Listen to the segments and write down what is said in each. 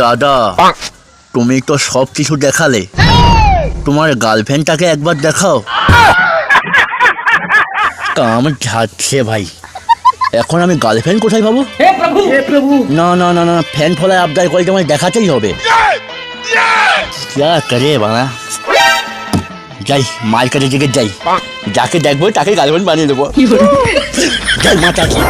দাদা তুমি তো সব কিছু দেখালে, তোমার গার্লফ্রেন্ডটাকে একবার দেখাও। কাম যাচ্ছে ভাই, এখন আমি গার্লফ্রেন্ড কোথায় পাবো? না না না না, ফ্যান ফলায় আবদার করে তোমায় দেখাতেই হবে। করে বানা যাই, মার্কেটের দিকে যাই, যাকে দেখবো তাকে গার্লফ্রেন্ড বানিয়ে দেবো। যাই মাথা কি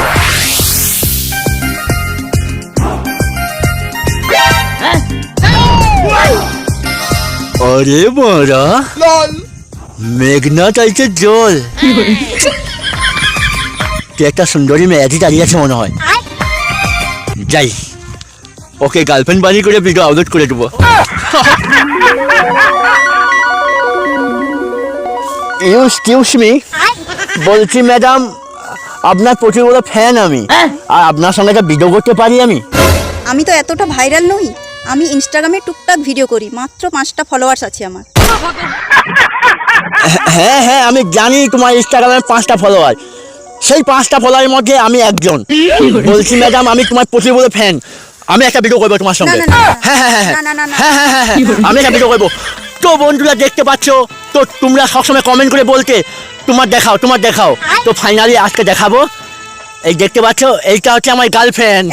আরে বড়া মেঘনা চাইছে জল। একটা সুন্দরী মেয়েটি দাঁড়িয়ে আছে মনে হয়, যাই ওকে গার্লফ্রেন্ড বানিয়ে করে ভিডিও আপলোড করে দেবো। এক্সকিউজ মি, বলছি ম্যাডাম আপনার প্রচুর বড় ফ্যান আমি, আর আপনার সঙ্গে একটা ভিডিও করতে পারি আমি? আমি তো এতটা ভাইরাল নই, আমি ইনস্টাগ্রামে টুকটাক ভিডিও করি, মাত্র 5টা ফলোয়ার্স আছে আমার। হ্যাঁ হ্যাঁ আমি জানি তোমার ইনস্টাগ্রামে 5টা ফলোয়ার, সেই 5টা ফলোয়ারের মধ্যে আমি একজন। বলছি ম্যাডাম আমি তোমার প্রচুর বড় ফ্যান, আমি একটা ভিডিও করবো তোমার সঙ্গে। হ্যাঁ হ্যাঁ হ্যাঁ হ্যাঁ হ্যাঁ হ্যাঁ আমি একটা ভিডিও করবো। তো বন্ধুরা দেখতে পাচ্ছ তো, তোমরা সবসময় কমেন্ট করে বলতে তোমার দেখাও তোমার দেখাও, তো ফাইনালি আজকে দেখাবো। এই দেখতে পাচ্ছ, এইটা হচ্ছে আমার গার্লফ্রেন্ড।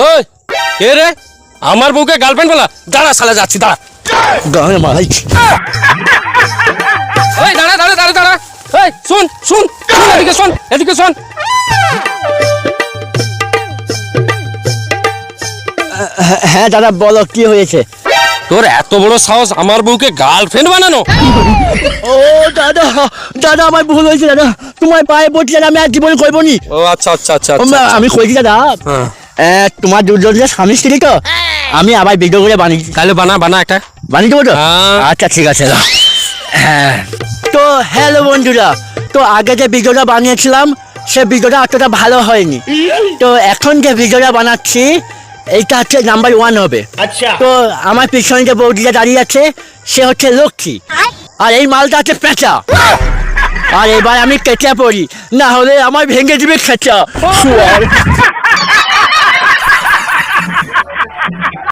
ওই কে রে? আমার বউকে গার্লফ্রেন্ড বলা? দাঁড়া শালা, যাচ্ছি দাঁড়া। গায়ে মারাই। ওই দাঁড়া দাঁড়া দাঁড়া দাঁড়া, এই শোন শোন শোন, এদিকে শোন এদিকে শোন। হ্যাঁ দাদা বলো কি হয়েছে? তোর এত বড় সাহস আমার বউকে গার্লফ্রেন্ড বানানো? ও দাদা দাদা আমার ভুল হয়েছে দাদা, তোমার পায়ে পড়ছি দাদা, আমি আর জীবনে করবো নি। ও আচ্ছা আচ্ছা আচ্ছা আমি কইছি দাদা, তোমার দুজন স্বামী স্ত্রী তো, আমি আবার ভিডিও করে বানিয়েছি। তাহলে বানা বানা একটা বানিয়ে দেবো তো? আচ্ছা ঠিক আছে। হ্যাঁ তো হ্যালো বন্ধুরা, তো আগে যে ভিডিওটা বানিয়েছিলাম সে ভিডিওটা অতটা ভালো হয়নি, তো এখন যে ভিডিওটা বানাচ্ছি এইটা হচ্ছে নাম্বার 1 হবে। তো আমার পিছনে যে বৌদিটা দাঁড়িয়ে আছে সে হচ্ছে লক্ষ্মী, আর এই মালটা হচ্ছে পেঁচা। আর এবার আমি কেটে পড়ি, না হলে আমার ভেঙে দিবে খেঁচা।